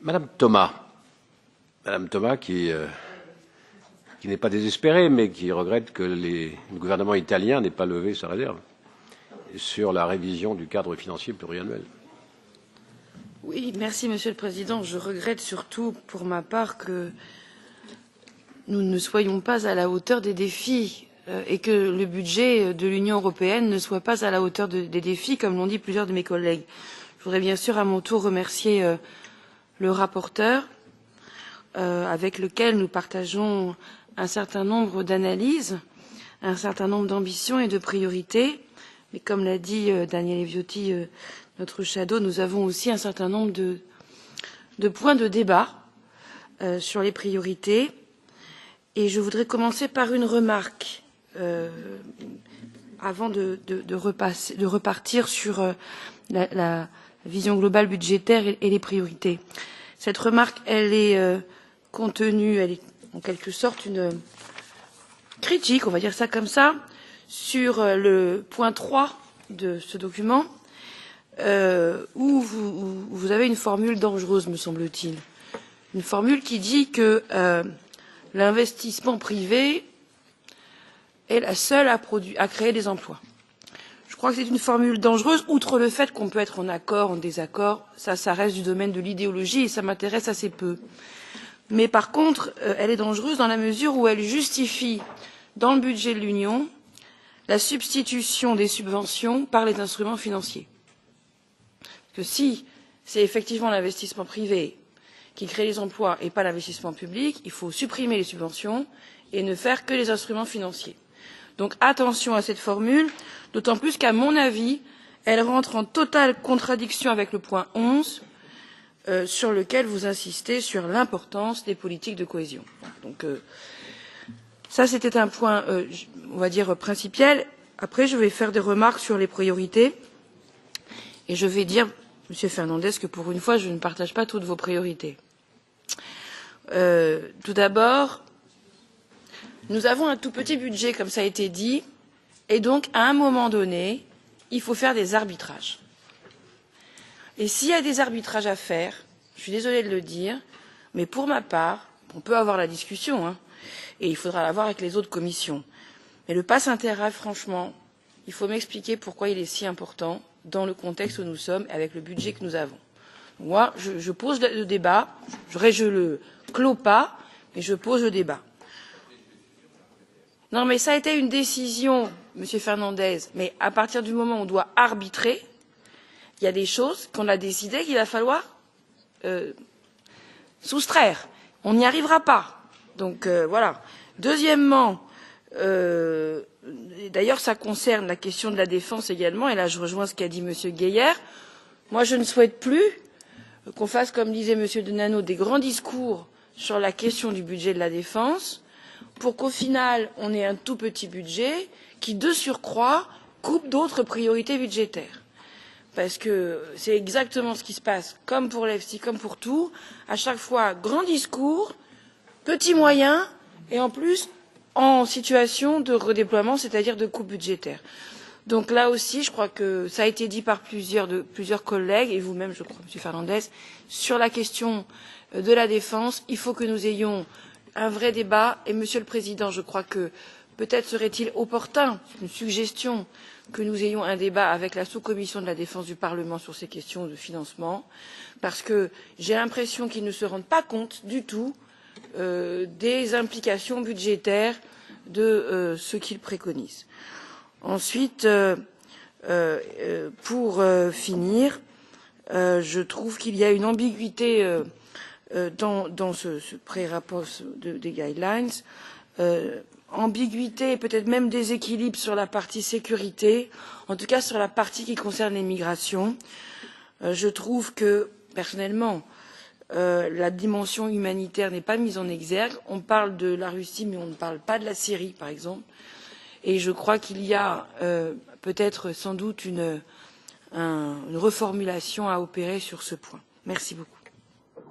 Madame Thomas. Madame Thomas qui n'est pas désespérée, mais qui regrette que le gouvernement italien n'ait pas levé sa réserve sur la révision du cadre financier pluriannuel. Oui, merci Monsieur le Président. Je regrette surtout, pour ma part, que nous ne soyons pas à la hauteur des défis et que le budget de l'Union européenne ne soit pas à la hauteur des défis, comme l'ont dit plusieurs de mes collègues. Je voudrais bien sûr à mon tour remercier le rapporteur, avec lequel nous partageons un certain nombre d'analyses, un certain nombre d'ambitions et de priorités. Mais comme l'a dit Daniele Viotti, notre shadow, nous avons aussi un certain nombre de points de débat sur les priorités. Et je voudrais commencer par une remarque avant de repartir sur la vision globale budgétaire et les priorités. Cette remarque, elle est contenue, elle est en quelque sorte une critique, on va dire ça comme ça, sur le point 3 de ce document, où vous avez une formule dangereuse, me semble-t-il. Une formule qui dit que l'investissement privé est la seule à créer des emplois. Je crois que c'est une formule dangereuse, outre le fait qu'on peut être en accord, en désaccord, ça reste du domaine de l'idéologie et ça m'intéresse assez peu. Mais par contre, elle est dangereuse dans la mesure où elle justifie, dans le budget de l'Union, la substitution des subventions par les instruments financiers. Parce que si c'est effectivement l'investissement privé qui crée les emplois et pas l'investissement public, il faut supprimer les subventions et ne faire que les instruments financiers. Donc attention à cette formule, d'autant plus qu'à mon avis, elle rentre en totale contradiction avec le point 11, sur lequel vous insistez sur l'importance des politiques de cohésion. Donc ça, c'était un point, on va dire, principiel. Après, je vais faire des remarques sur les priorités. Et je vais dire, Monsieur Fernandez, que pour une fois, je ne partage pas toutes vos priorités. Tout d'abord, nous avons un tout petit budget, comme ça a été dit, et donc, à un moment donné, il faut faire des arbitrages. Et s'il y a des arbitrages à faire, je suis désolée de le dire, mais pour ma part, on peut avoir la discussion, hein, et il faudra l'avoir avec les autres commissions. Mais le pass intégral, franchement, il faut m'expliquer pourquoi il est si important dans le contexte où nous sommes, avec le budget que nous avons. Moi, je pose le débat, je le clos pas, mais je pose le débat. Non, mais ça a été une décision, Monsieur Fernandez, mais à partir du moment où on doit arbitrer, il y a des choses qu'on a décidé qu'il va falloir soustraire. On n'y arrivera pas. Donc voilà. Deuxièmement, d'ailleurs ça concerne la question de la défense également, et là je rejoins ce qu'a dit Monsieur Gaillard. Moi je ne souhaite plus qu'on fasse, comme disait Monsieur Denanot, des grands discours sur la question du budget de la défense, pour qu'au final on ait un tout petit budget qui, de surcroît, coupe d'autres priorités budgétaires. Parce que c'est exactement ce qui se passe, comme pour l'EFSI, comme pour tout. À chaque fois, grand discours, petits moyens, et en plus, en situation de redéploiement, c'est-à-dire de coupe budgétaire. Donc là aussi, je crois que ça a été dit par plusieurs collègues, et vous-même, je crois, M. Fernandez, sur la question de la défense. Il faut que nous ayons un vrai débat. Et Monsieur le Président, je crois que peut-être serait-il opportun, une suggestion, que nous ayons un débat avec la sous-commission de la défense du Parlement sur ces questions de financement, parce que j'ai l'impression qu'ils ne se rendent pas compte du tout des implications budgétaires de ce qu'ils préconisent. Ensuite, pour finir, je trouve qu'il y a une ambiguïté dans ce pré-rapport des guidelines, ambiguïté et peut-être même déséquilibre sur la partie sécurité, en tout cas sur la partie qui concerne les migrations. Je trouve que, personnellement, la dimension humanitaire n'est pas mise en exergue. On parle de la Russie, mais on ne parle pas de la Syrie, par exemple. Et je crois qu'il y a peut-être sans doute une reformulation à opérer sur ce point. Merci beaucoup.